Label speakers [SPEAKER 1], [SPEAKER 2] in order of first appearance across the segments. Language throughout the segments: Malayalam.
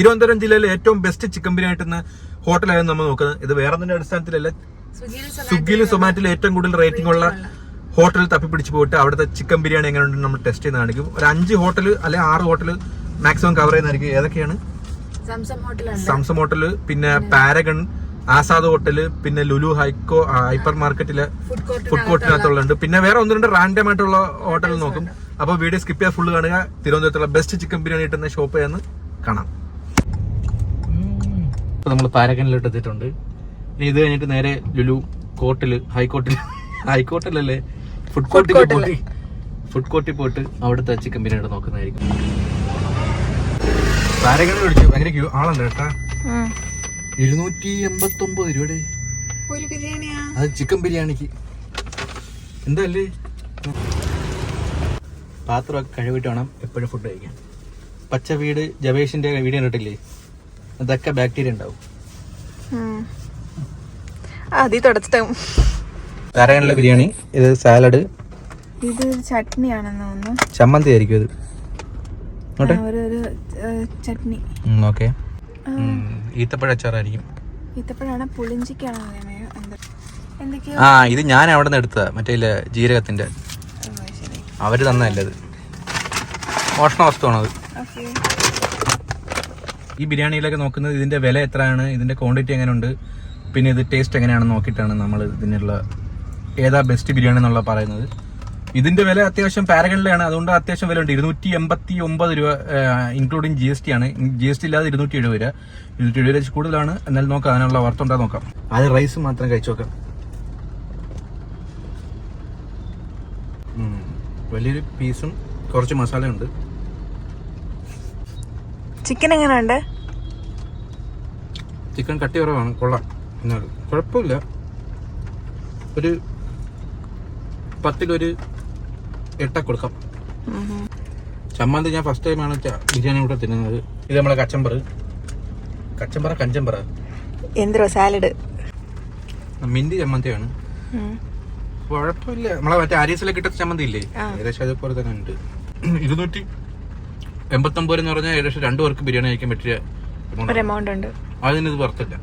[SPEAKER 1] തിരുവനന്തപുരം ജില്ലയിലെ ഏറ്റവും ബെസ്റ്റ് ചിക്കൻ ബിരിയാണി കിട്ടുന്ന ഹോട്ടലായിരുന്നു നമ്മൾ നോക്കുന്നത്. ഇത് വേറെ ഒന്നിന്റെ അടിസ്ഥാനത്തിലല്ല, സ്വിഗ്ഗിയിലും സൊമാറ്റോയിലും ഏറ്റവും കൂടുതൽ റേറ്റിംഗ് ഉള്ള ഹോട്ടലിൽ തപ്പിപ്പിടിച്ച് പോയിട്ട് അവിടുത്തെ ചിക്കൻ ബിരിയാണി എങ്ങനെയുണ്ടെന്ന് നമ്മൾ ടെസ്റ്റ് ചെയ്യുന്ന കാണിക്കും. ഒരു 5 ഹോട്ടൽ അല്ലെങ്കിൽ 6 ഹോട്ടൽ മാക്സിമം കവർ ചെയ്യുന്നതായിരിക്കും. ഏതൊക്കെയാണ്? സംസം ഹോട്ടല്, പിന്നെ പാരഗൺ, ആസാദ് ഹോട്ടല്, പിന്നെ ലുലു ഹൈപ്പർ മാർക്കറ്റിലെ ഫുഡ് കോർട്ടിനകത്തുള്ളുണ്ട്. പിന്നെ വേറെ 1-2 റാൻഡം ആയിട്ടുള്ള ഹോട്ടൽ നോക്കും. അപ്പൊ വീഡിയോ സ്കിപ്പ് ചെയ്യാൻ ഫുള്ള് കാണുക. തിരുവനന്തപുരത്തുള്ള ബെസ്റ്റ് ചിക്കൻ ബിരിയാണി കിട്ടുന്ന ഷോപ്പ് എന്ന് കാണാം. ഇപ്പൊ നമ്മൾ പാരഗണിലോട്ട് എത്തിയിട്ടുണ്ട്. ഇനി ഇത് കഴിഞ്ഞിട്ട് നേരെ ലുലു കോർട്ടില് ഹൈക്കോർട്ടിലല്ലേ ഫുഡ് കോർട്ടിൽ പോയിട്ട് അവിടുത്തെ ചിക്കൻ ബിരിയാണി നോക്കുന്നതായിരിക്കും. പാരഗണിൽ വിളിച്ചു ഭയങ്കര ആളുണ്ട് കേട്ടാ. 289 രൂപയുടെ അത് ചിക്കൻ ബിരിയാണിക്ക്. എന്തല്ലേ പാത്രമൊക്കെ കഴുകിട്ട് വേണം എപ്പോഴും ഫുഡ് കഴിക്കാൻ. പച്ച വീട് ജവേഷിന്റെ വീഡിയോ കണ്ടിട്ടില്ലേ? അതൊക്കെ ബാക്ടീരിയ ഉണ്ടാവും. പാരഗണിലെ ബിരിയാണി, ഇത് സാലഡ്,
[SPEAKER 2] ഇത് ചട്നിയാണെന്ന് തോന്നുന്നു.
[SPEAKER 1] ചമ്മന്തി ആയിരിക്കും ഇത്.
[SPEAKER 2] ചട്നി.
[SPEAKER 1] ഓക്കെ, ഈത്തപ്പഴ അച്ചാറായിരിക്കും.
[SPEAKER 2] ഈത്തപ്പഴാണ്, പുളിഞ്ചിക്കാണോ?
[SPEAKER 1] ഇത് ഞാൻ അവിടെ നിന്ന് എടുത്തതാ, മറ്റേ ജീരകത്തിന്റെ. അവര് തന്നല്ലത്, മോഷണ വസ്തുവാണത്. ഈ ബിരിയാണിയിലൊക്കെ നോക്കുന്നത് ഇതിന്റെ വില എത്രയാണ്, ഇതിന്റെ ക്വാണ്ടിറ്റി എങ്ങനെയുണ്ട്, പിന്നെ ഇത് ടേസ്റ്റ് എങ്ങനെയാണെന്ന് നോക്കിയിട്ടാണ് നമ്മൾ ഇതിനുള്ള ഏതാ ബെസ്റ്റ് ബിരിയാണി എന്നുള്ള പറയുന്നത്. ഇതിന്റെ വില അത്യാവശ്യം പാരഗണിലാണ്, അതുകൊണ്ട് അത്യാവശ്യം വില ഉണ്ട്. 289 രൂപ ഇൻക്ലൂഡിങ് GST ആണ്. GST ഇല്ലാതെ 270 രൂപ. 270 രൂപ കൂടുതലാണ്. എന്നാലും നോക്കാം, അതിനുള്ള വർത്തുണ്ടാ നോക്കാം. അത് റൈസ് മാത്രം കഴിച്ചു നോക്കാം. വലിയൊരു പീസും കുറച്ച് മസാലയുണ്ട്.
[SPEAKER 2] ചിക്കൻ എങ്ങനെയുണ്ട്?
[SPEAKER 1] ചിക്കൻ കട്ടി കുറവാണ്, കൊള്ളാം. എന്നാൽ കുഴപ്പമില്ല. ഒരു 10-1 8 കൊടുക്കാം. ചമ്മന്തി ഞാൻ ഫസ്റ്റ് ടൈമാണ് ബിരിയാണി കൂടെ തിന്നുന്നത്. ഇത് നമ്മളെ കഞ്ചമ്പറ
[SPEAKER 2] എന്തോ സാലഡ്,
[SPEAKER 1] മിന്തി ചമ്മന്തിയാണ്. കുഴപ്പമില്ല. നമ്മളെ മറ്റേ ആരീസിലെ കിട്ടുന്ന ചമ്മന്തി ഇല്ലേ, ഏകദേശം അതേപോലെ തന്നെ ഉണ്ട്. 289 എന്ന് പറഞ്ഞാൽ ഏകദേശം 2 പേർക്ക് ബിരിയാണി കഴിക്കാൻ പറ്റിയ
[SPEAKER 2] എമൗണ്ട് ഉണ്ട്.
[SPEAKER 1] അതിനിത് വർത്തില്ല.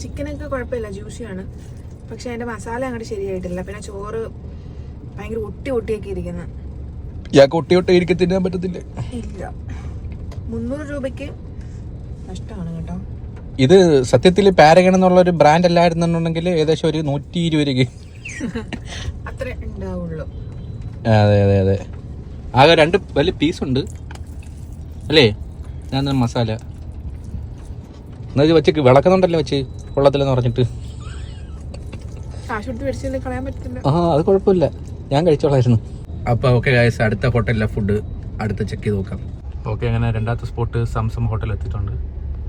[SPEAKER 2] ചിക്കനൊക്കെ കുഴപ്പമില്ല, ജ്യൂസിയാണ്. പക്ഷെ അതിന്റെ മസാല അങ്ങോട്ട് ശരിയായിട്ടില്ല. പിന്നെ ചോറ് ഭയങ്കര ഒട്ടിയൊക്കെ ഇരിക്കുന്ന.
[SPEAKER 1] ഒട്ടി തിന്നാൻ പറ്റത്തില്ല.
[SPEAKER 2] ഇല്ല, 300 രൂപയ്ക്ക് നഷ്ടമാണ് കേട്ടോ.
[SPEAKER 1] ഇത് സത്യത്തിൽ പാരഗൺ എന്നുള്ള ഒരു ബ്രാൻഡ് അല്ലായിരുന്നുണ്ടെങ്കിൽ ഏകദേശം ഒരു 120 രൂപയ്ക്ക്
[SPEAKER 2] അത്ര ഉണ്ടാവുള്ളൂ.
[SPEAKER 1] അതെ. ആകെ 2 വലിയ പീസുണ്ട് അല്ലേ? ഞാൻ മസാല എന്നാ വെച്ച് വിളക്കുന്നുണ്ടല്ലോ, വെച്ച് കൊള്ളത്തില്ലെന്ന് പറഞ്ഞിട്ട്. അത് കുഴപ്പമില്ല, ഞാൻ കഴിച്ചോളായിരുന്നു. അപ്പൊ ഓക്കെ ഗായ്സ്, അടുത്ത ഹോട്ടലിലെ ഫുഡ് അടുത്ത് ചെക്ക് ചെയ്ത് നോക്കാം. ഓക്കെ, അങ്ങനെ രണ്ടാമത്തെ സ്പോട്ട് സംസം ഹോട്ടൽ എത്തിയിട്ടുണ്ട്.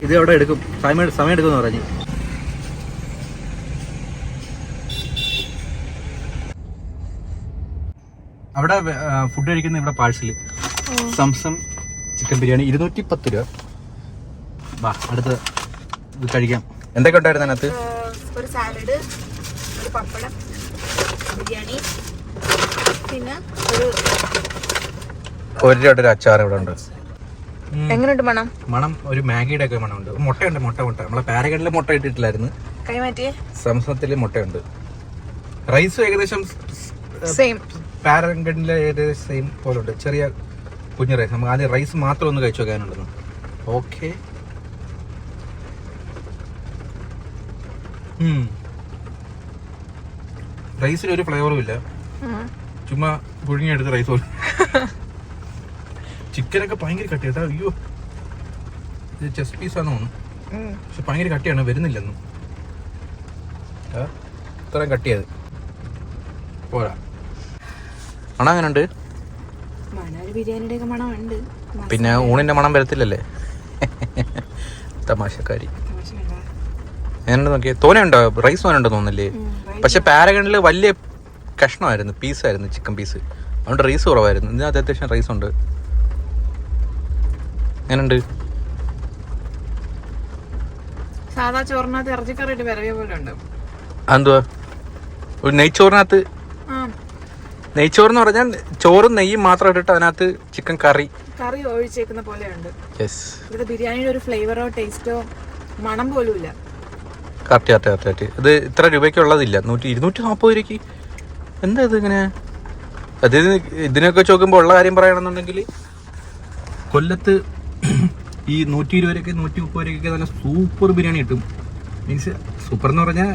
[SPEAKER 1] ഇത് എവിടെ എടുക്കും, സമയം എടുക്കുമെന്ന് പറഞ്ഞു. അവിടെ ഫുഡ് കഴിക്കുന്ന ഇവിടെ പാഴ്സല് സംസം ചിക്കൻ ബിരിയാണി 210 രൂപ. വാ, അടുത്ത് ഇത് കഴിക്കാം. എന്തൊക്കെ ഉണ്ടായിരുന്നു അതിനകത്ത്?
[SPEAKER 2] ഒരു സാലഡ്, ഒരു പപ്പടം, ബിരിയാണി, പിന്നെ
[SPEAKER 1] ഒരു രൂപയുടെ അച്ചാർ ഇവിടെ ഉണ്ട്.
[SPEAKER 2] എങ്ങനെയുണ്ട് മണം?
[SPEAKER 1] ഒരു മാഗിയുടെ ഒക്കെ മണമുണ്ട്. മുട്ടയുണ്ട്, മുട്ട നമ്മളെ പാരഗണിലെ മുട്ട ഇട്ടിട്ടില്ലായിരുന്നു, സംസത്തില് മുട്ടയുണ്ട്. റൈസും ഏകദേശം പാരഗണിലെ ഏകദേശം സെയിം പോലെ ഉണ്ട്. ചെറിയ കുഞ്ഞു റൈസ്. നമുക്ക് ആദ്യം റൈസ് മാത്രം ഒന്ന് കഴിച്ചു നോക്കാനുണ്ടെന്ന്. ഓക്കെ, റൈസിന് ഒരു ഫ്ലേവറും ഇല്ല, ചുമ്മാ പുഴുങ്ങിയെടുത്ത് റൈസ് പോലെ. ചിക്കനൊക്കെ ഭയങ്കര കട്ടി കേട്ടോ. അയ്യോ, ഇത് ചെസ്റ്റ് പീസാന്ന് തോന്നുന്നു, പക്ഷെ ഭയങ്കര കട്ടിയാണ്, വരുന്നില്ലെന്നും. ഇത്രയും കട്ടിയത് പോരാ. മണം അങ്ങനെ ഉണ്ട്. പിന്നെ ഊണിന്റെ മണം വരത്തില്ലല്ലേ, തമാശക്കാരി. എങ്ങനെ നോക്കിയാൽ തോനെയുണ്ടോ? റൈസ് തോനുണ്ടോ തോന്നില്ലേ? പക്ഷെ പാരഗണില് വലിയ കഷ്ണമായിരുന്നു, പീസായിരുന്നു, ചിക്കൻ പീസ്. അതുകൊണ്ട് റൈസ് കുറവായിരുന്നു. ഇതിനകത്ത് അത്യാവശ്യം റൈസ് ഉണ്ട്. എങ്ങനെയുണ്ട്?
[SPEAKER 2] സാധാ ചോറിനകത്ത് ഇറച്ചിക്കറിയിട്ട് വിരവിയ പോലെ ഉണ്ട്.
[SPEAKER 1] എന്തുവാ ഒരു നെയ്ച്ചോറിനകത്ത്? നെയ്ച്ചോറെന്ന് പറഞ്ഞാൽ ചോറും നെയ്യും മാത്രം ഇട്ടിട്ട് അതിനകത്ത് ചിക്കൻ കറി
[SPEAKER 2] കറി ഒഴിച്ചേക്കുന്ന പോലെയുണ്ട്. ഇവിടുത്തെ ബിരിയാണിയുടെ ഒരു ഫ്ലേവറോ ടേസ്റ്റോ മണം പോലും ഇല്ല.
[SPEAKER 1] കറക്റ്റ്. ഇത് ഇത്ര രൂപയ്ക്കുള്ളതില്ല. 240 രൂപയ്ക്ക് എന്താ ഇത് ഇങ്ങനെ? അതായത് ഇതിനൊക്കെ ചോദിക്കുമ്പോൾ ഉള്ള കാര്യം പറയുകയാണെന്നുണ്ടെങ്കിൽ കൊല്ലത്ത് ഈ 120 രൂപയ്ക്ക് 130 രൂപയ്ക്ക് നല്ല സൂപ്പർ ബിരിയാണി കിട്ടും. മീൻസ് സൂപ്പർ എന്ന് പറഞ്ഞാൽ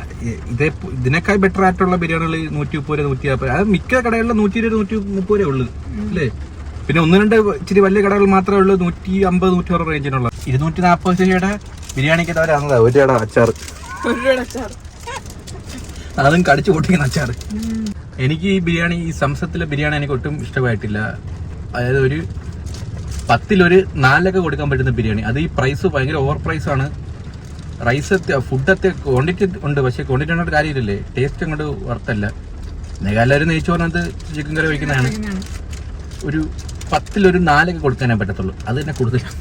[SPEAKER 1] ഇതിനേക്കാൾ ബെറ്റർ ആയിട്ടുള്ള ബിരിയാണികൾ 130 രൂപ 150. അത് മിക്ക കടകളിലും 120 130 രൂപ ഉള്ളു അല്ലേ? പിന്നെ 1-2 ഇച്ചിരി വലിയ കടകൾ മാത്രമേ ഉള്ളൂ 150 160 റേഞ്ചിനുള്ള. 240 രൂപയുടെ ബിരിയാണിക്ക് തവരാണല്ലോ 1 രൂപയുടെ അച്ചാർ. അതും കടിച്ചു പൊട്ടിക്കുന്ന അച്ചാർ. എനിക്ക് ഈ ബിരിയാണി, ഈ സംസത്തിലെ ബിരിയാണി എനിക്ക് ഒട്ടും ഇഷ്ടമായിട്ടില്ല. അതായത് ഒരു 10-ൽ 4 കൊടുക്കാൻ പറ്റുന്ന ബിരിയാണി. അത് ഈ പ്രൈസ് ഭയങ്കര ഓവർ പ്രൈസ് ആണ്. റൈസ് ഫുഡത്തെ ക്വാണ്ടിറ്റി ഉണ്ട്, പക്ഷെ ക്വാണ്ടിറ്റി ഉള്ള കാര്യമില്ലല്ലേ, ടേസ്റ്റ് അങ്ങോട്ട് വറുത്തല്ല. എല്ലാവരും നെയ്ച്ചോറിനകത്ത് ചിക്കൻ കറി വയ്ക്കുന്നതാണ്. ഒരു 10-ൽ 4 കൊടുക്കാനേ പറ്റത്തുള്ളൂ. അത് തന്നെ കൂടുതലാണ്.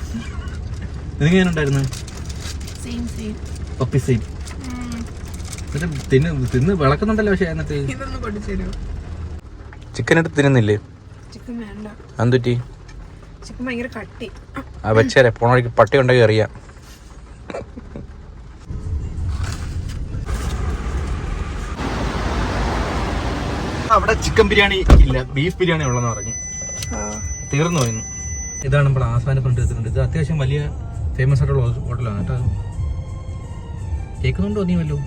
[SPEAKER 1] നിനക്ക് ഉണ്ടായിരുന്നു തിന്ന് വിളക്കുന്നുണ്ടല്ലോ. പക്ഷെ എന്നിട്ട് ചിക്കൻ എടുത്ത് തിന്നുന്നില്ലേ? എന്തുറ്റി? ആ വെച്ചേരെ പോണ വഴിക്ക് പട്ടി ഉണ്ടെങ്കിൽ അറിയാം. അവിടെ ചിക്കൻ ബിരിയാണി ഇല്ല, ബീഫ് ബിരിയാണി ഉള്ളതെന്ന് പറഞ്ഞു. തീർന്നു പോയിരുന്നു. ഇതാണ് നമ്മുടെ ആസാന കൊണ്ട് എത്തുന്നുണ്ട്. ഇത് അത്യാവശ്യം വലിയ ഫേമസ് ആയിട്ടുള്ള ഹോട്ടലാണ് കേട്ടോ. കേൾക്കുന്നുണ്ടോ നീ വല്ലോ?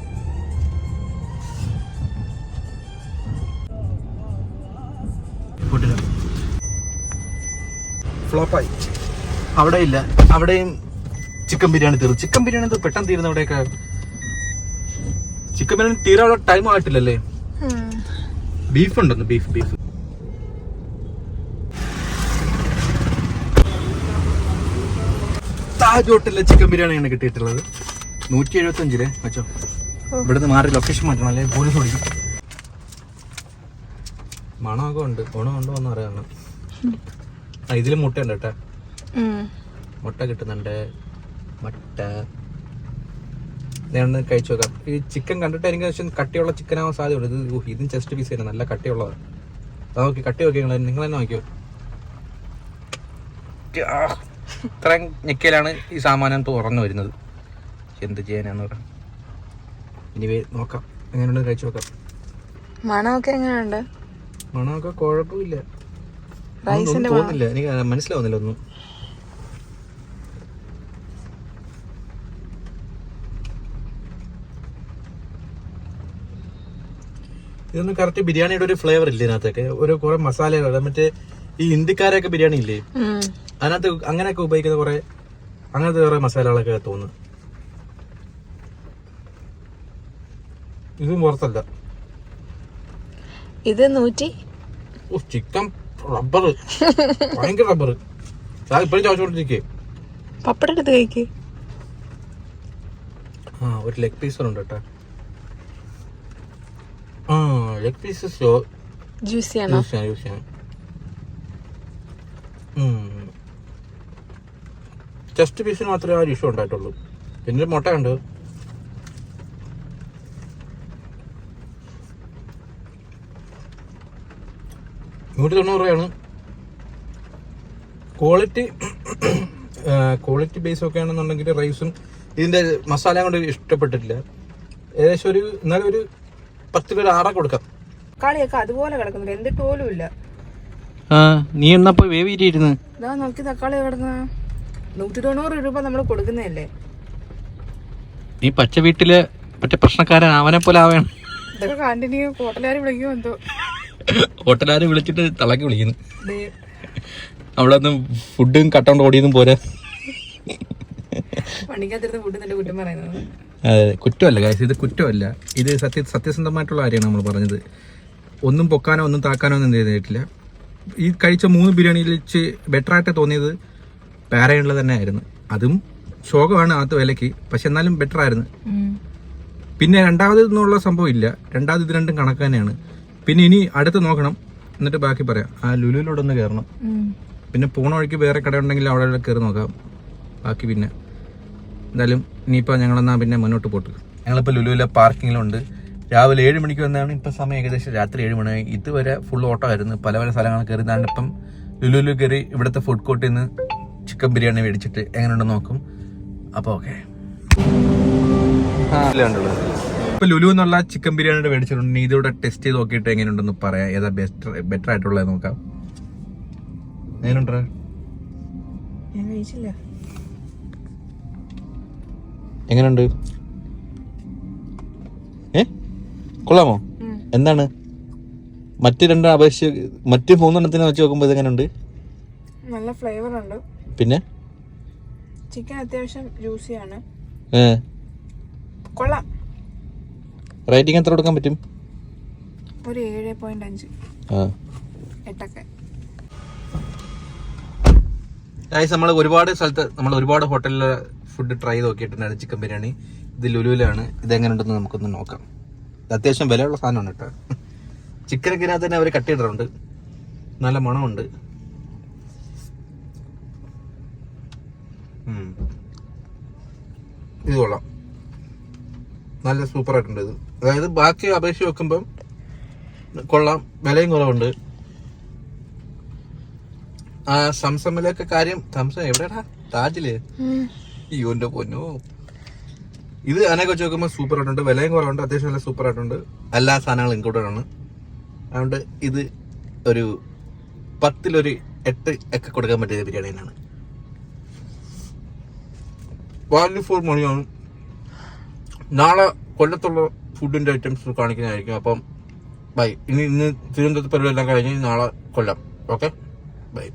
[SPEAKER 1] ഫ്ലോപ്പായി. അവിടെ ഇല്ല, അവിടെയും ചിക്കൻ ബിരിയാണി തീർന്നു. ചിക്കൻ ബിരിയാണി പെട്ടെന്ന് തീരുന്നു. അവിടെയൊക്കെ ചിക്കൻ ബിരിയാണി തീരാനുള്ള ടൈം ആയിട്ടില്ലല്ലേ? ബീഫ് ഉണ്ടെന്ന്, ബീഫ് താജ് ഹോട്ടലിലെ ചിക്കൻ ബിരിയാണിയാണ് കിട്ടിയിട്ടുള്ളത്. 175 വെച്ചോ. ഇവിടുന്ന് മാറി ലൊക്കേഷൻ മാറ്റണം, അല്ലെ പോലീസ് ഓടിക്കും. മണമൊക്കെ ഉണ്ട്, ഗുണമുണ്ടോ എന്ന് അറിയാം. ഇതില് മുട്ട ഉണ്ട് കേട്ടാ, മുട്ട കിട്ടുന്നുണ്ട്. മുട്ട ഞാൻ കഴിച്ചു നോക്കാം. ഈ ചിക്കൻ കണ്ടിട്ട് എനിക്ക് പക്ഷെ കട്ടിയുള്ള ചിക്കൻ ആവാൻ സാധ്യതയുണ്ട്. ഇതും ചെസ്റ്റ് പീസ് തന്നെ നല്ല കട്ടിയുള്ളതാണ്. നോക്കി കട്ടി നോക്കി നിങ്ങൾ തന്നെ നോക്കിയോ. ഇത്രയും ഞെക്കലാണ് ഈ സാമാനം തുറന്നു വരുന്നത്. എന്ത് ചെയ്യാനാന്ന് പറയാം. ഇനി നോക്കാം എങ്ങനെയുണ്ട്, കഴിച്ചു നോക്കാം.
[SPEAKER 2] മണമൊക്കെ എങ്ങനെയുണ്ട്?
[SPEAKER 1] മണമൊക്കെ കുഴപ്പമില്ല, തോന്നുന്നില്ല, എനിക്ക് മനസ്സിലാവുന്നില്ല ഒന്നും. ഇതൊന്നും കറക്റ്റ് ബിരിയാണിയുടെ ഒരു ഫ്ലേവർ ഇല്ല ഇതിനകത്തൊക്കെ. ഒരു കുറെ മസാലകൾ, മറ്റേ ഈ ഹിന്ദിക്കാരൊക്കെ ബിരിയാണി ഇല്ലേ, അതിനകത്ത് അങ്ങനെയൊക്കെ ഉപയോഗിക്കുന്ന കുറെ അങ്ങനത്തെ കുറെ മസാലകളൊക്കെ തോന്നുന്നു. ഇതും പുറത്തല്ല.
[SPEAKER 2] ഇത് 100
[SPEAKER 1] ചിക്കൻ റബ്ബർ, ഭയങ്കര റബ്ബർ. ഇപ്പഴും ചോദിച്ചോണ്ടിരിക്കേ.
[SPEAKER 2] പപ്പടം എടുത്ത് കഴിക്ക്.
[SPEAKER 1] ഒരു ലെഗ് പീസ് ഉണ്ട് കേട്ടോ. Leg pieces ജ്യൂസിയാണ്. ചെസ്റ്റ് പീസിന് മാത്രമേ ആ ഒരു ഇഷ്യൂ ഉണ്ടായിട്ടുള്ളൂ. പിന്നെ മുട്ട ഉണ്ട്. $190 ക്വാളിറ്റി ബേസ് ഒക്കെ ആണെന്നുണ്ടെങ്കിൽ റൈസും ഇതിന്റെ മസാല കൊണ്ട് ഇഷ്ടപ്പെട്ടിട്ടില്ല. ഏകദേശം എന്നാലും ഒരു 10 പേര് 6 കൊടുക്കാം.
[SPEAKER 2] തക്കാളിയൊക്കെ അതുപോലെ കിടക്കുന്നില്ല, എന്തിട്ട് പോലും ഇല്ല.
[SPEAKER 1] നീ എന്നാ പോയി വേവിയിരുന്ന്
[SPEAKER 2] നോക്കി തക്കാളി കിടക്കുന്ന 190 രൂപ നമ്മൾ കൊടുക്കുന്നതല്ലേ.
[SPEAKER 1] നീ പച്ച വീട്ടില് മറ്റേ പ്രശ്നക്കാരൻ അവനെ പോലെ ആവേണം.
[SPEAKER 2] ഇതൊക്കെ കണ്ടിന്യൂ ഹോട്ടലുകാർ വിളിക്കുമോ എന്തോ.
[SPEAKER 1] ഹോട്ടലുകാരെ വിളിച്ചിട്ട് തളക്കി വിളിക്കുന്നു. അവിടെ നിന്ന് ഫുഡും കട്ടോണ്ട് ഓടിയൊന്നും പോരാ. അതെ, കുറ്റമല്ല ഗൈസ്, ഇത് കുറ്റമല്ല. ഇത് സത്യസന്ധമായിട്ടുള്ള കാര്യമാണ് നമ്മൾ പറഞ്ഞത്. ഒന്നും പൊക്കാനോ ഒന്നും താക്കാനോ ഒന്നും ചെയ്തിട്ടില്ല. ഈ കഴിച്ച 3 ബിരിയാണിയിൽ വെച്ച് ബെറ്റർ ആയിട്ട് തോന്നിയത് പാരയുള്ള തന്നെ ആയിരുന്നു. അതും ശോകമാണ് ആദ്യത്തെ വിലക്ക്, പക്ഷെ എന്നാലും ബെറ്റർ ആയിരുന്നു. പിന്നെ രണ്ടാമത് എന്നുള്ള സംഭവം ഇല്ല. രണ്ടാമത് ഇത് രണ്ടും കണക്ക് തന്നെയാണ്. പിന്നെ ഇനി അടുത്ത് നോക്കണം, എന്നിട്ട് ബാക്കി പറയാം. ആ ലുലുവിലൂടെ ഒന്ന് കയറണം. പിന്നെ പോണ വഴിക്ക് വേറെ കട ഉണ്ടെങ്കിൽ അവിടെ കയറി നോക്കാം. ബാക്കി പിന്നെ എന്തായാലും ഇനിയിപ്പോൾ ഞങ്ങളെന്നാ പിന്നെ മുന്നോട്ട് പോട്ട്. ഞങ്ങളിപ്പോൾ ലുലുവിലെ പാർക്കിങ്ങിലുണ്ട്. രാവിലെ 7 മണിക്ക് വന്നതാണ്. ഇപ്പം സമയം ഏകദേശം രാത്രി 7 മണി. ഇതുവരെ ഫുൾ ഓട്ടോ ആയിരുന്നു. പല പല സ്ഥലങ്ങൾ കയറി. ഇപ്പം ലുലുലു കയറി ഇവിടുത്തെ ഫുഡ് കോർട്ടിൽ നിന്ന് ചിക്കൻ ബിരിയാണി മേടിച്ചിട്ട് എങ്ങനെയുണ്ടെന്ന് നോക്കും. അപ്പോൾ ഓക്കെ, ഇപ്പൊ ലുലു എന്നുള്ള ചിക്കൻ ബിരിയാണിയുടെ മേടിച്ചിട്ടുണ്ട്. ഇതോടെ ടെസ്റ്റ് ചെയ്ത് നോക്കിയിട്ട് എങ്ങനെയുണ്ടെന്ന് പറയാം. ഏതാ ബെറ്റർ ആയിട്ടുള്ളത് നോക്കാം. എങ്ങനെയുണ്ട്?
[SPEAKER 2] ഞാൻ കഴിച്ചില്ല.
[SPEAKER 1] എങ്ങനെയുണ്ട്? കൊള്ളാമോ? എന്താണ് മറ്റു രണ്ട് അപേക്ഷിച്ച് മറ്റു 3 എണ്ണത്തിനെ വെച്ച് നോക്കുമ്പോൾ ഇതെങ്ങനെയുണ്ട്?
[SPEAKER 2] നല്ല ഫ്ലേവർ ഉണ്ട്.
[SPEAKER 1] പിന്നെ
[SPEAKER 2] ചിക്കൻ അത്യാവശ്യം ജ്യൂസിയാണ്. കൊള്ളാം.
[SPEAKER 1] റേറ്റിംഗ് എത്ര കൊടുക്കാൻ പറ്റും?
[SPEAKER 2] ഒരു 7.5. 8.
[SPEAKER 1] നമ്മൾ ഒരുപാട് സ്ഥലത്ത് ഒരുപാട് ഹോട്ടലിൽ ഫുഡ് ട്രൈ ചെയ്ത് നോക്കിയിട്ടുണ്ടായിരുന്നു ചിക്കൻ ബിരിയാണി. ഇത് ലുലുവിലാണ്. ഇതെങ്ങനെയുണ്ടെന്ന് നമുക്കൊന്ന് നോക്കാം. ഇത് അത്യാവശ്യം വിലയുള്ള സാധനമാണ് കേട്ടോ. ചിക്കനൊക്കെ ഇതിനകത്ത് തന്നെ അവർ കട്ട് ചെയ്തിട്ടുണ്ട്. നല്ല മണമുണ്ട്. ഇത് കൊള്ളാം, നല്ല സൂപ്പർ ആയിട്ടുണ്ട് ഇത്. അതായത് ബാക്കി അപേക്ഷിച്ച് വെക്കുമ്പം കൊള്ളാം, വിലയും കുറവുണ്ട്. ആ സംസമിലൊക്കെ കാര്യം, സംസം എവിടെയാ? താജില്. അയ്യോന്റെ പൊന്നോ, ഇത് അതിനൊക്കെ വെച്ച് നോക്കുമ്പോൾ സൂപ്പർ ആയിട്ടുണ്ട്, വിലയും കുറവുണ്ട്, അത്യാവശ്യം നല്ല സൂപ്പർ ആയിട്ടുണ്ട്. എല്ലാ സാധനങ്ങളും ഇൻക്ലൂഡഡ് ആണ്. അതുകൊണ്ട് ഇത് ഒരു 10 8 ഒക്കെ കൊടുക്കാൻ പറ്റിയ ബിരിയാണിയാണ്. വാല്യൂ ഫോർ മണിയാണ്. നാളെ കൊല്ലത്തുള്ള ഫുഡിന്റെ ഐറ്റംസ് കാണിക്കുന്നതായിരിക്കും. അപ്പം ബൈ. ഇന്ന് തിരുവനന്തപുരത്ത് പരിപാടി എല്ലാം കഴിഞ്ഞ് നാളെ കൊല്ലം. Okay, by.